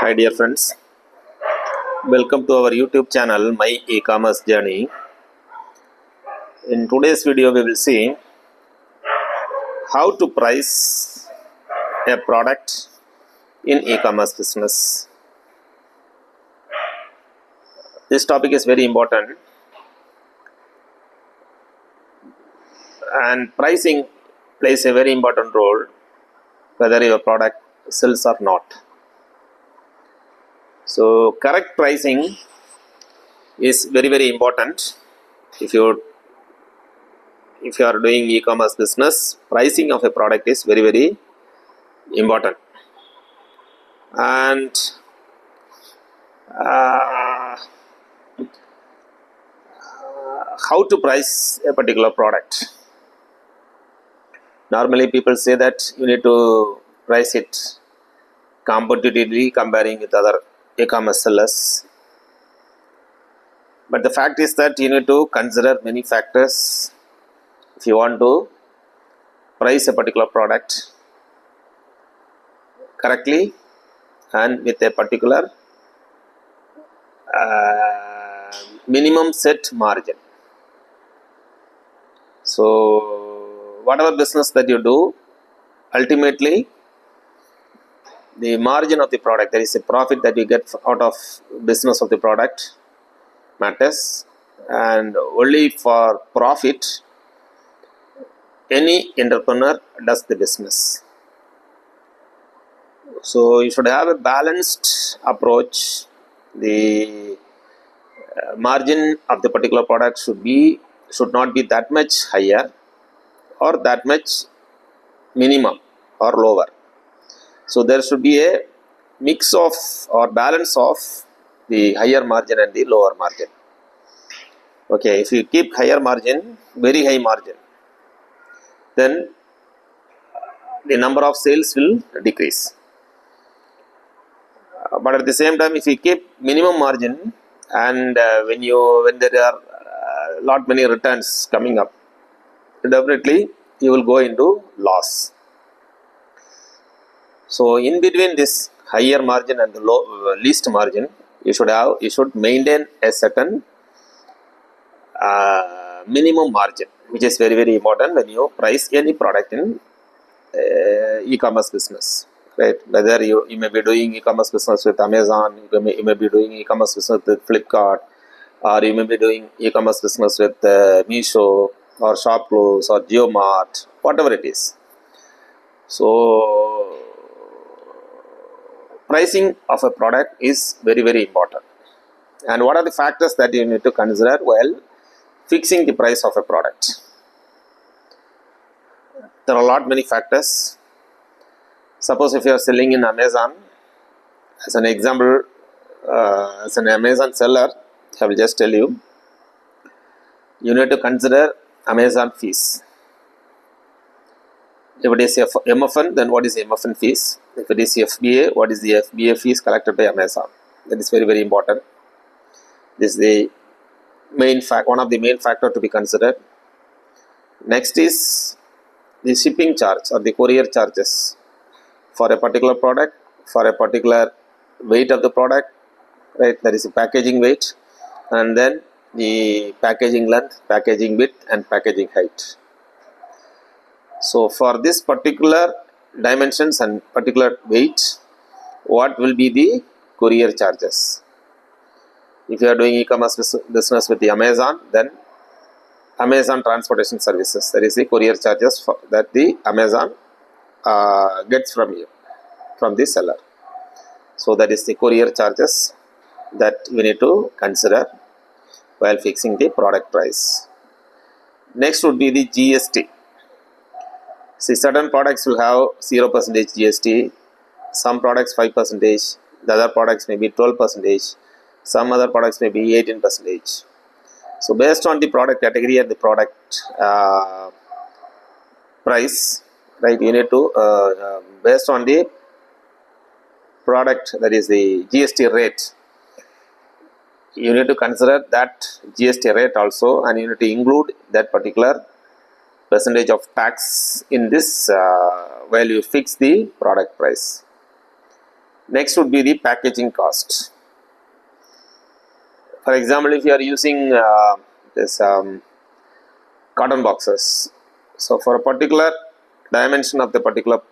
Hi dear friends, welcome to our YouTube channel My E-Commerce Journey. In today's video we will see how to price a product in e-commerce business. This topic is very important and pricing plays a very important role whether your product sells or not. So correct pricing is very important. If you are doing e-commerce business, pricing of a product is very important. And how to price a particular product? Normally people say that you need to price it competitively comparing with other e-commerce sellers. But the fact is that you need to consider many factors if you want to price a particular product correctly and with a particular minimum set margin. So whatever business that you do, ultimately the margin of the product, there is a profit that you get out of business of the product matters, and only for profit any entrepreneur does the business. So you should have a balanced approach. The margin of the particular product should not be that much higher or that much minimum or lower. So there should be a mix of or balance of the higher margin and the lower margin. Okay, if you keep higher margin, very high margin, then the number of sales will decrease. But at the same time, if you keep minimum margin and when there are lot many returns coming up, definitely you will go into loss. So in between this higher margin and the least margin, you should maintain a certain minimum margin, which is very important when you price any product in e-commerce business, right? Whether you may be doing e-commerce business with Amazon, you may be doing e-commerce business with Flipkart, or you may be doing e-commerce business with Meesho or Shopclose or JioMart, whatever it is. So pricing of a product is very important. And what are the factors that you need to consider while fixing the price of a product? There are many factors. Suppose if you are selling in Amazon, as an example, as an Amazon seller, I will just tell you, you need to consider Amazon fees. If it is MFN, then what is the MFN fees? If it is FBA, what is the FBA fees collected by Amazon? That is very important. This is the one of the main factor to be considered. Next is the shipping charge or the courier charges for a particular product, for a particular weight of the product, right? That is the packaging weight, and then the packaging length, packaging width, and packaging height. So for this particular dimensions and particular weight, what will be the courier charges? If you are doing e-commerce business with the Amazon, then Amazon transportation services, that is the courier charges that the Amazon gets from you, from the seller. So that is the courier charges that we need to consider while fixing the product price. Next would be the GST. See, certain products will have 0% GST, some products 5%, the other products may be 12%, some other products may be 18%. So based on the product category and the product price, right, you need to, based on the product, that is the GST rate, you need to consider that GST rate also, and you need to include that particular percentage of tax in this while you fix the product price. Next would be the packaging cost. For example, if you are using this cotton boxes, so for a particular dimension of the particular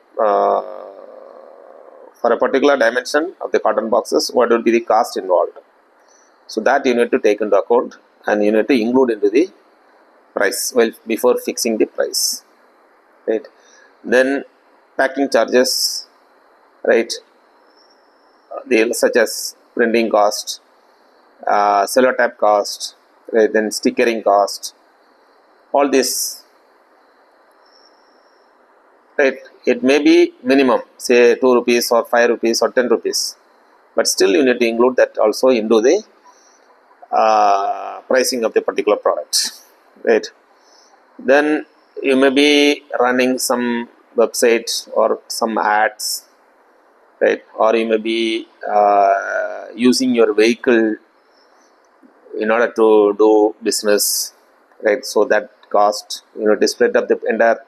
cotton boxes, what would be the cost involved? So that you need to take into account and you need to include into the price before fixing the price, right? Then packing charges, right? Such as printing cost, cellotape cost, right? Then stickering cost, all this, right? It may be minimum, say 2 rupees or 5 rupees or 10 rupees, but still you need to include that also into the pricing of the particular product, right? Then you may be running some website or some ads, right? Or you may be using your vehicle in order to do business, right? So that cost, you know, to split up the entire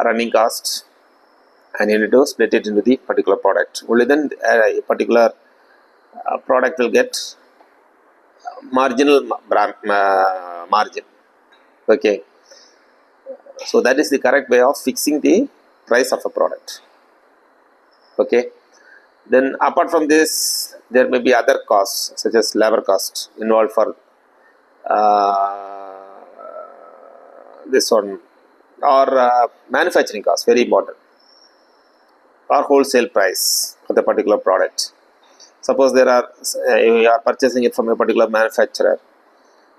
running cost, and you need to split it into the particular product. Only then a particular product will get marginal margin. Okay, so that is the correct way of fixing the price of a product. Okay, then apart from this, there may be other costs such as labor cost involved for this one, or manufacturing cost, very important, or wholesale price for the particular product. Suppose you are purchasing it from a particular manufacturer,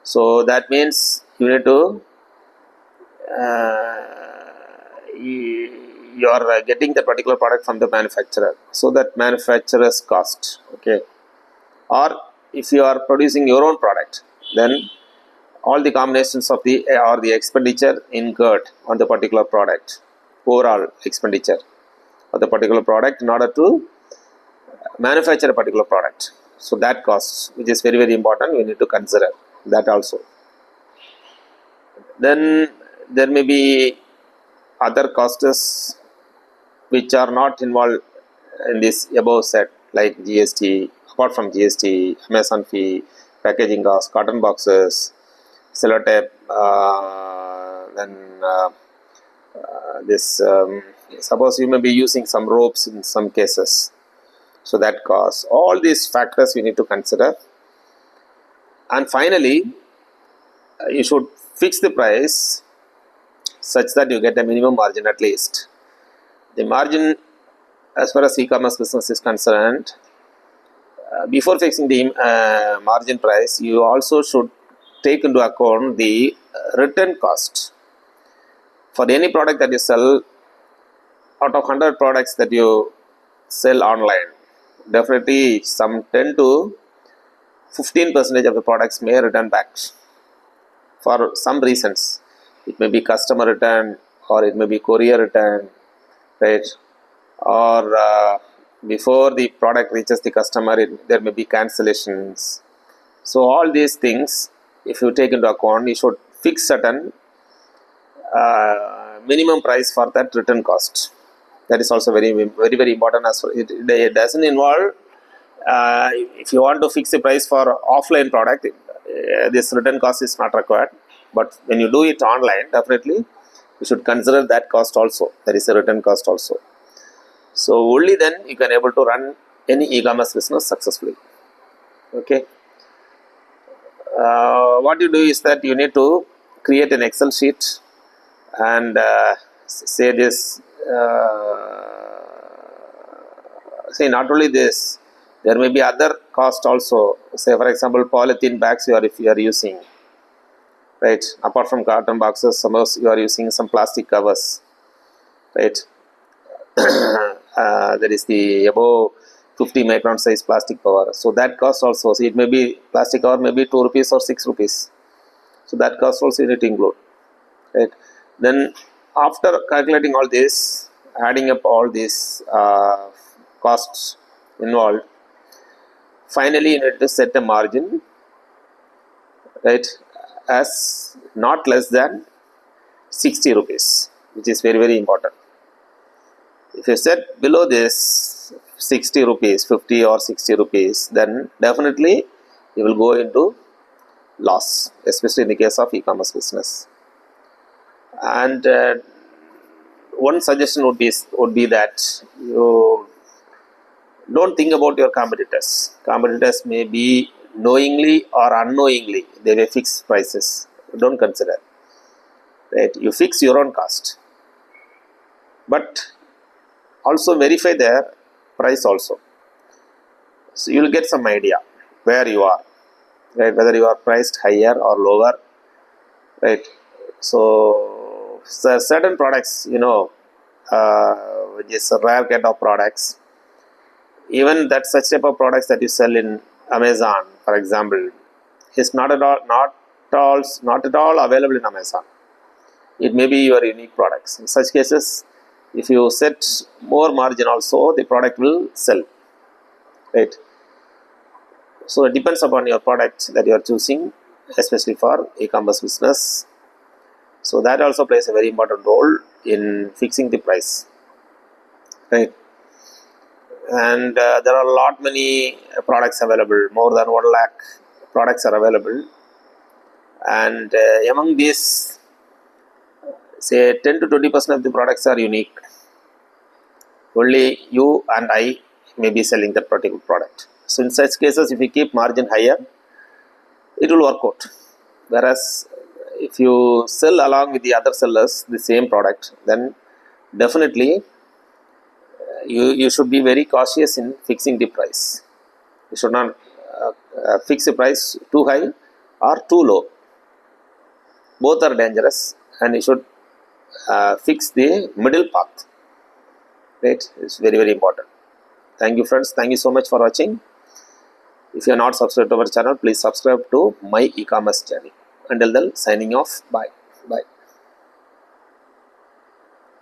so that means you need to you are getting the particular product from the manufacturer, so that manufacturer's cost. Okay, or if you are producing your own product, then all the combinations of the expenditure incurred on the particular product, overall expenditure of the particular product in order to manufacture a particular product. So that cost, which is very, very important, we need to consider that also. Then there may be other costs which are not involved in this above set, like GST, apart from GST, Amazon fee, packaging costs, cotton boxes, cellotape, suppose you may be using some ropes in some cases, so that costs. All these factors we need to consider, and finally you should fix the price such that you get a minimum margin at least. The margin, as far as e-commerce business is concerned, before fixing the margin price, you also should take into account the return cost. For any product that you sell, out of 100 products that you sell online, definitely some 10 to 15% of the products may return back for some reasons. It may be customer return, or it may be courier return, right? Or before the product reaches the customer, there may be cancellations. So all these things, if you take into account, you should fix certain minimum price for that return cost. That is also very, very, very important. As it doesn't involve, if you want to fix the price for offline product, this return cost is not required. But when you do it online, definitely you should consider that cost also. There is a return cost also. So only then you can able to run any e-commerce business successfully. Okay. What you do is that you need to create an Excel sheet and say this. Say not only this, there may be other cost also. Say for example, polythene bags if you are using, right? Apart from carton boxes, suppose you are using some plastic covers, right? There is the above 50 micron size plastic cover. So that cost also. So it may be plastic cover, maybe 2 rupees or 6 rupees. So that cost also you need to include, right? Then after calculating all this, adding up all these costs involved, finally you need to set a margin, right, as not less than 60 rupees, which is very, very important. If you set below this 60 rupees, 50 or 60 rupees, then definitely you will go into loss, especially in the case of e-commerce business. And one suggestion would be that you don't think about your competitors. Competitors may be knowingly or unknowingly they may fix prices. Don't consider, right? You fix your own cost, but also verify their price also. So you will get some idea where you are, right? Whether you are priced higher or lower, right? So certain products, which is a rare kind of products, even that such type of products that you sell in Amazon, for example, is not at all available in Amazon. It may be your unique products. In such cases, if you set more margin also, the product will sell, right? So it depends upon your product that you are choosing, especially for e-commerce business. So that also plays a very important role in fixing the price, right? And there are many products available. More than 1 lakh products are available, and among these, say 10 to 20% of the products are unique. Only you and I may be selling that particular product. So in such cases, if you keep margin higher, it will work out. Whereas if you sell along with the other sellers the same product, then definitely you should be very cautious in fixing the price. You should not fix the price too high or too low. Both are dangerous, and you should fix the middle path, right? It's very, very important. Thank you, friends. Thank you so much for watching. If you are not subscribed to our channel, please subscribe to my e-commerce journey. Until then, signing off. Bye.